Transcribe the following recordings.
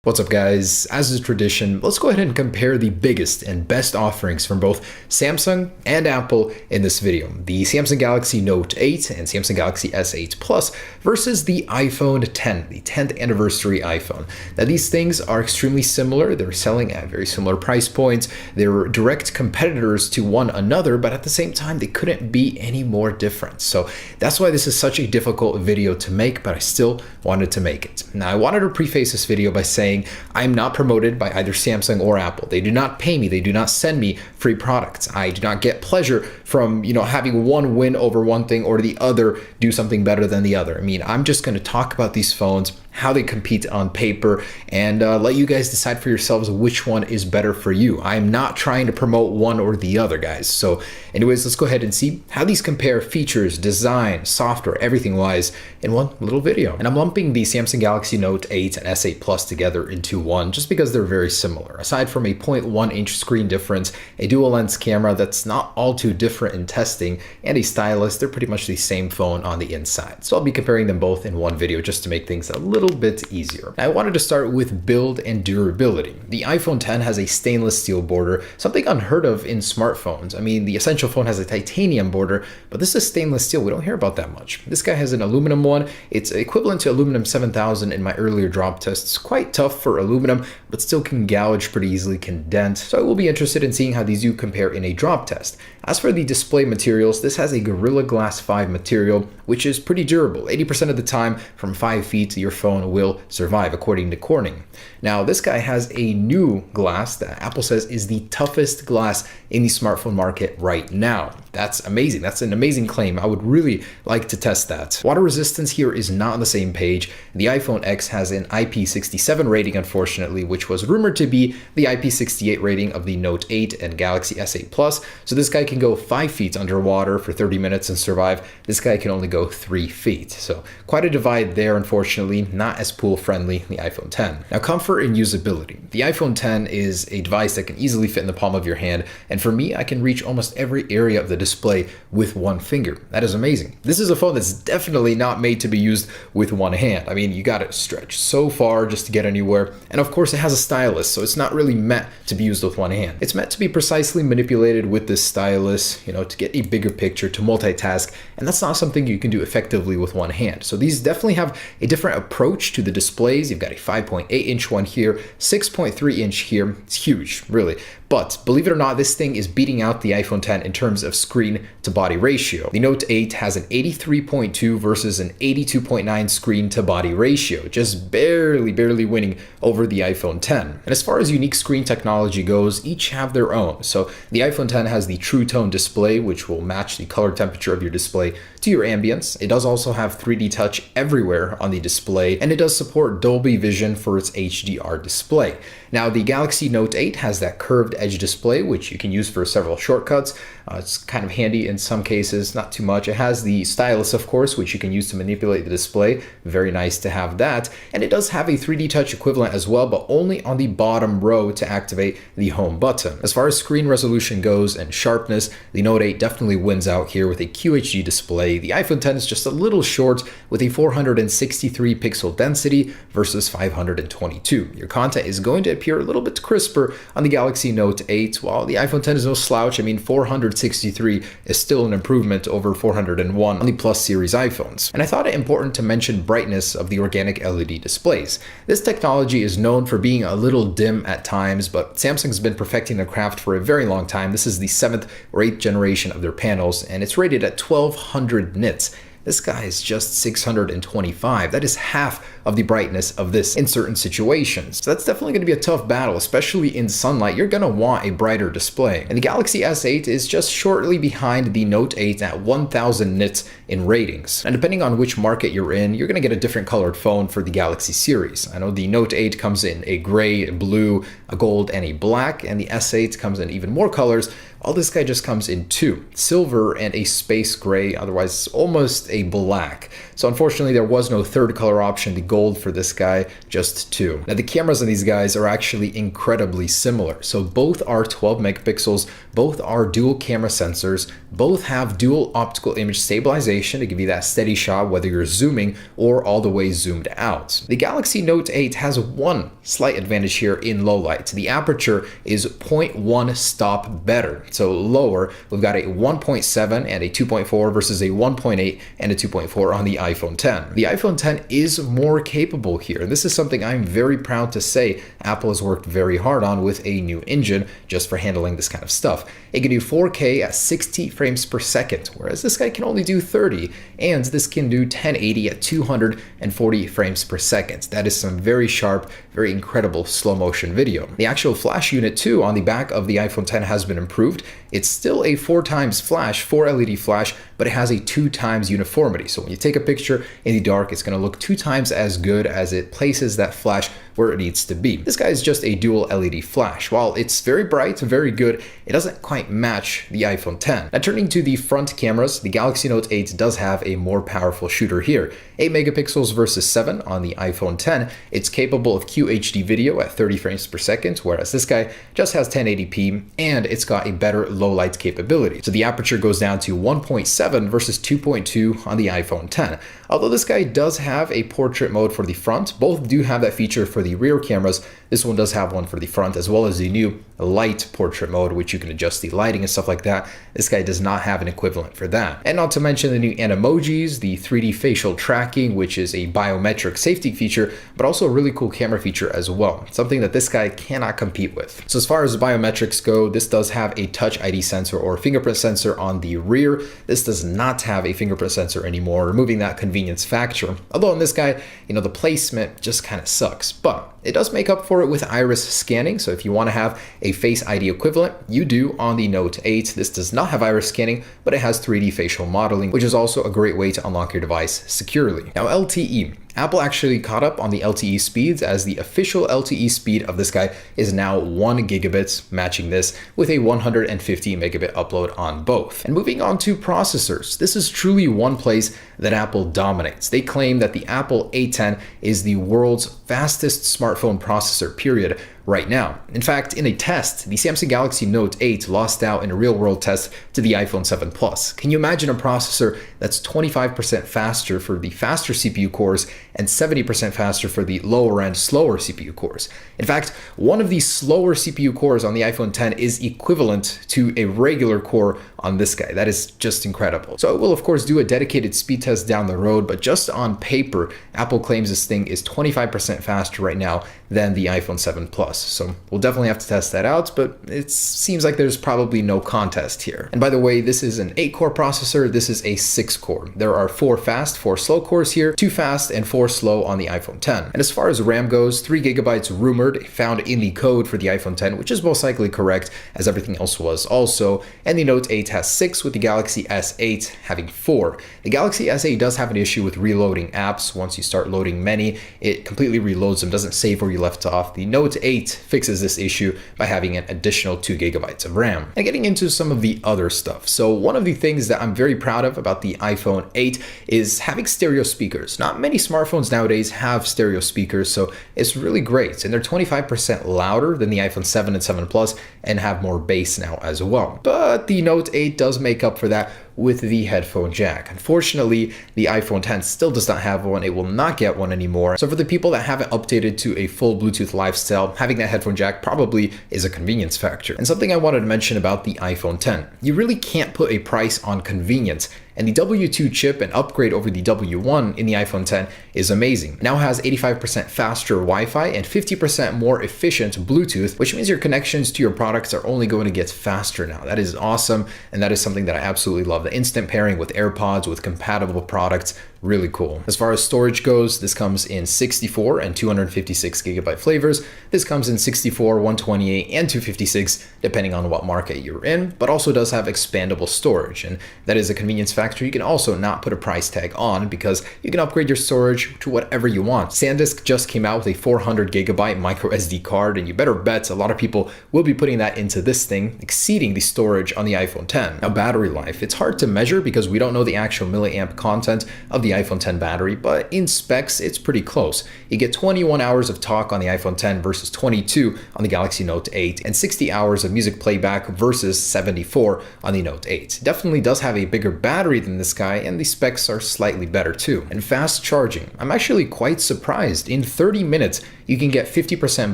What's up guys, as is tradition, let's go ahead and compare the biggest and best offerings from both Samsung and Apple in this video. The Samsung Galaxy Note 8 and Samsung Galaxy S8 Plus versus the iPhone 10, the 10th anniversary iPhone. Now these things are extremely similar, they're selling at very similar price points, they're direct competitors to one another, but at the same time they couldn't be any more different. So that's why this is such a difficult video to make, but I still wanted to make it. Now I wanted to preface this video by saying I'm not promoted by either Samsung or Apple. They do not pay me. They do not send me free products. I do not get pleasure from, having one win over one thing or the other do something better than the other. I mean, I'm just going to talk about these phones, how they compete on paper, and let you guys decide for yourselves which one is better for you. I'm not trying to promote one or the other, guys. So anyways, let's go ahead and see how these compare features, design, software, everything wise in one little video. And I'm lumping the Samsung Galaxy Note 8 and S8 Plus together into one just because they're very similar. Aside from a 0.1 inch screen difference, a dual lens camera that's not all too different in testing, and a stylus, they're pretty much the same phone on the inside. So I'll be comparing them both in one video just to make things a little bit easier. Now, I wanted to start with build and durability. The iPhone 10 has a stainless steel border, something unheard of in smartphones. I mean, the Essential phone has a titanium border, but this is stainless steel. We don't hear about that much. This guy has an aluminum one. It's equivalent to aluminum 7000 in my earlier drop tests. Quite tough for aluminum, but still can gouge pretty easily, can dent. So I will be interested in seeing how these do compare in a drop test. As for the display materials, this has a Gorilla Glass 5 material, which is pretty durable. 80% of the time, from 5 feet, your phone will survive, according to Corning. Now, this guy has a new glass that Apple says is the toughest glass in the smartphone market right now. That's amazing. That's an amazing claim. I would really like to test that. Water resistance here is not on the same page. The iPhone X has an IP67 rating, unfortunately, which was rumored to be the IP68 rating of the Note 8 and Galaxy S8 Plus. So this guy can go 5 feet underwater for 30 minutes and survive. This guy can only go 3 feet. So quite a divide there, unfortunately. Not as pool friendly, the iPhone 10. Now, comfort and usability. The iPhone 10 is a device that can easily fit in the palm of your hand. And for me, I can reach almost every area of the display with one finger. That is amazing. This is a phone that's definitely not made to be used with one hand. I mean, you got to stretch so far just to get anywhere. And of course, it has a stylus, so it's not really meant to be used with one hand. It's meant to be precisely manipulated with this stylus, to get a bigger picture, to multitask. And that's not something you can do effectively with one hand. So these definitely have a different approach to the displays. You've got a 5.8 inch one here, 6.3 inch here. It's huge, really. But believe it or not, this thing is beating out the iPhone 10 in terms of screen to body ratio. The Note 8 has an 83.2 versus an 82.9 screen to body ratio, just barely winning over the iPhone 10. And as far as unique screen technology goes, each have their own. So the iPhone 10 has the True Tone display, which will match the color temperature of your display to your ambience. It does also have 3D touch everywhere on the display, and it does support Dolby Vision for its HDR display. Now, the Galaxy Note 8 has that curved edge display, which you can use for several shortcuts. It's kind of handy in some cases, not too much. It has the stylus, of course, which you can use to manipulate the display. Very nice to have that. And it does have a 3D touch equivalent as well, but only on the bottom row to activate the home button. As far as screen resolution goes and sharpness, the Note 8 definitely wins out here with a QHD display. The iPhone 10 is just a little short with a 463 pixel density versus 522. Your content is going to appear a little bit crisper on the Galaxy Note 8, while the iPhone 10 is no slouch. I mean, 463 is still an improvement over 401 on the Plus series iPhones. And I thought it important to mention brightness of the organic LED displays. This technology is known for being a little dim at times, but Samsung's been perfecting the craft for a very long time. This is the 7th or 8th generation of their panels, and it's rated at 1200 nits. This guy is just 625. That is half of the brightness of this in certain situations. So that's definitely going to be a tough battle, especially in sunlight. You're going to want a brighter display. And the Galaxy S8 is just shortly behind the Note 8 at 1000 nits in ratings. And depending on which market you're in, you're going to get a different colored phone for the Galaxy series. I know the Note 8 comes in a gray, a blue, a gold, and a black, and the S8 comes in even more colors, All this guy just comes in two, silver and a space gray, otherwise almost a black. So unfortunately there was no third color option, the gold for this guy, just two. Now the cameras on these guys are actually incredibly similar. So both are 12 megapixels, both are dual camera sensors, both have dual optical image stabilization to give you that steady shot whether you're zooming or all the way zoomed out. The Galaxy Note 8 has one slight advantage here in low light. The aperture is 0.1 stop better. So lower, we've got a 1.7 and a 2.4 versus a 1.8 and a 2.4 on the iPhone 10. The iPhone 10 is more capable here. This is something I'm very proud to say Apple has worked very hard on with a new engine just for handling this kind of stuff. It can do 4K at 60 frames per second, whereas this guy can only do 30, and this can do 1080 at 240 frames per second. That is some very sharp, very incredible slow motion video. The actual flash unit too on the back of the iPhone 10 has been improved. It's still a 4x flash, 4 LED flash, but it has a 2x uniformity. So when you take a picture in the dark, it's going to look 2x as good as it places that flash where it needs to be. This guy is just a dual LED flash. While it's very bright, very good, it doesn't quite match the iPhone 10. Now turning to the front cameras, the Galaxy Note 8 does have a more powerful shooter here. 8 megapixels versus 7 on the iPhone 10. It's capable of QHD video at 30 frames per second, whereas this guy just has 1080p, and it's got a better low light capability. So the aperture goes down to 1.7 versus 2.2 on the iPhone 10. Although this guy does have a portrait mode for the front, both do have that feature for the rear cameras. This one does have one for the front, as well as the new light portrait mode, which you can adjust the lighting and stuff like that. This guy does not have an equivalent for that. And not to mention the new animojis, the 3D facial tracking, which is a biometric safety feature, but also a really cool camera feature as well. Something that this guy cannot compete with. So as far as biometrics go, this does have a Touch ID sensor or fingerprint sensor on the rear. This does not have a fingerprint sensor anymore, removing that convenience factor. Although in this guy, the placement just kind of sucks, but it does make up for it with iris scanning. So if you want to have a Face ID equivalent, you do on the Note 8. This does not have iris scanning, but it has 3D facial modeling, which is also a great way to unlock your device securely. Now LTE. Apple actually caught up on the LTE speeds, as the official LTE speed of this guy is now 1 gigabit, matching this with a 150 megabit upload on both. And moving on to processors, this is truly one place that Apple dominates. They claim that the Apple A10 is the world's fastest smartphone processor, period, right now. In fact, in a test, the Samsung Galaxy Note 8 lost out in a real-world test to the iPhone 7 Plus. Can you imagine a processor that's 25% faster for the faster CPU cores and 70% faster for the lower-end, slower CPU cores? In fact, one of the slower CPU cores on the iPhone 10 is equivalent to a regular core on this guy. That is just incredible. So I will, of course, do a dedicated speed test down the road, but just on paper, Apple claims this thing is 25% faster right now than the iPhone 7 Plus. So we'll definitely have to test that out, but it seems like there's probably no contest here. And by the way, this is an 8-core processor. This is a 6-core. There are 4 fast, 4 slow cores here, 2 fast and 4 slow on the iPhone 10. And as far as RAM goes, 3 gigabytes rumored, found in the code for the iPhone 10, which is most likely correct, as everything else was also. And the Note 8 has 6, with the Galaxy S8 having 4. The Galaxy S8 does have an issue with reloading apps. Once you start loading many, it completely reloads them, doesn't save where you left off. The Note 8 fixes this issue by having an additional 2 gigabytes of RAM. And getting into some of the other stuff. So one of the things that I'm very proud of about the iPhone 8 is having stereo speakers. Not many smartphones nowadays have stereo speakers, so it's really great. And they're 25% louder than the iPhone 7 and 7 Plus and have more bass now as well. But the Note 8 does make up for that with the headphone jack. Unfortunately, the iPhone 10 still does not have one. It will not get one anymore. So for the people that haven't updated to a full Bluetooth lifestyle, having that headphone jack probably is a convenience factor. And something I wanted to mention about the iPhone 10, you really can't put a price on convenience. And the W2 chip and upgrade over the W1 in the iPhone 10 is amazing. It now has 85% faster Wi-Fi and 50% more efficient Bluetooth, which means your connections to your products are only going to get faster now. That is awesome, and that is something that I absolutely love. The instant pairing with AirPods, with compatible products, Really cool. As far as storage goes, this comes in 64 and 256 gigabyte flavors. This comes in 64, 128, and 256, depending on what market you're in, but also does have expandable storage. And that is a convenience factor you can also not put a price tag on, because you can upgrade your storage to whatever you want. SanDisk just came out with a 400 gigabyte micro SD card, and you better bet a lot of people will be putting that into this thing, exceeding the storage on the iPhone 10. Now, battery life, it's hard to measure because we don't know the actual milliamp content of the iPhone 10 battery, but in specs, it's pretty close. You get 21 hours of talk on the iPhone 10 versus 22 on the Galaxy Note 8, and 60 hours of music playback versus 74 on the Note 8. Definitely does have a bigger battery than this guy, and the specs are slightly better too. And fast charging, I'm actually quite surprised. In 30 minutes, you can get 50%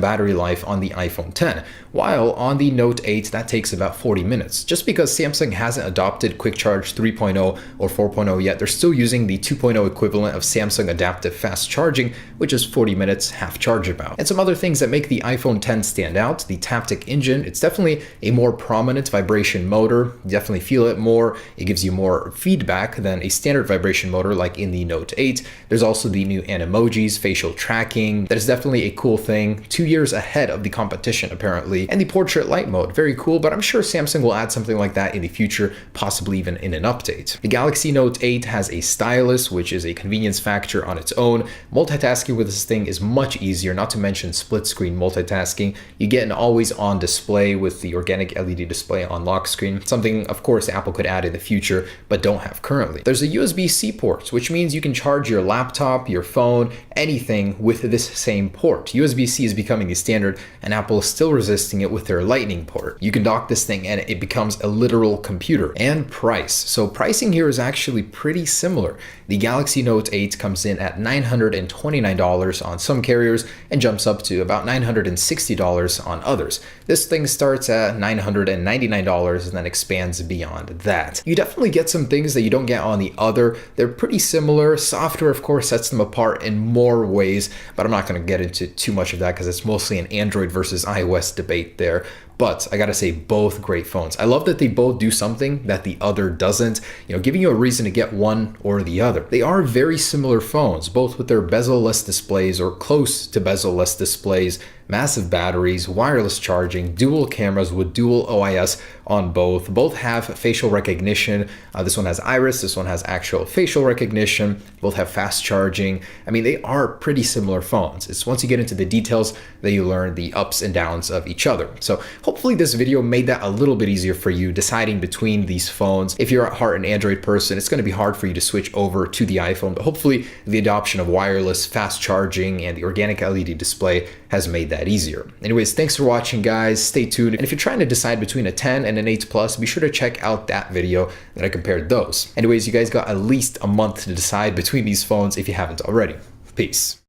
battery life on the iPhone 10, while on the Note 8, that takes about 40 minutes. Just because Samsung hasn't adopted Quick Charge 3.0 or 4.0 yet, they're still using the 2.0 equivalent of Samsung Adaptive Fast Charging, which is 40 minutes half charge about. And some other things that make the iPhone 10 stand out: the Taptic engine. It's definitely a more prominent vibration motor. You definitely feel it more. It gives you more feedback than a standard vibration motor like in the Note 8. There's also the new Animojis, facial tracking. That is definitely a cool thing, 2 years ahead of the competition apparently. And the portrait light mode, very cool, but I'm sure Samsung will add something like that in the future, possibly even in an update. The Galaxy Note 8 has a stylus, which is a convenience factor on its own. Multitasking with this thing is much easier, not to mention split screen multitasking. You get an always on display with the organic LED display on lock screen, something of course Apple could add in the future, but don't have currently. There's a USB-C port, which means you can charge your laptop, your phone, anything with this same port. USB-C is becoming the standard, and Apple is still resisting it with their Lightning port. You can dock this thing and it becomes a literal computer. And price. So pricing here is actually pretty similar. The Galaxy Note 8 comes in at $929 on some carriers and jumps up to about $960 on others. This thing starts at $999 and then expands beyond that. You definitely get some things that you don't get on the other. They're pretty similar. Software, of course, sets them apart in more ways, but I'm not going to get into too much of that because it's mostly an Android versus iOS debate there. But I gotta say, both great phones. I love that they both do something that the other doesn't, giving you a reason to get one or the other. They are very similar phones, both with their bezel-less displays or close to bezel-less displays, massive batteries, wireless charging, dual cameras with dual OIS on both. Both have facial recognition. This one has iris, this one has actual facial recognition. Both have fast charging. I mean, they are pretty similar phones. It's once you get into the details that you learn the ups and downs of each other. So hopefully this video made that a little bit easier for you deciding between these phones. If you're at heart an Android person, it's going to be hard for you to switch over to the iPhone, but hopefully the adoption of wireless, fast charging, and the organic LED display has made that easier. Anyways, thanks for watching, guys. Stay tuned. And if you're trying to decide between a 10 and an 8 Plus, be sure to check out that video that I compared those. Anyways, you guys got at least a month to decide between these phones if you haven't already. Peace.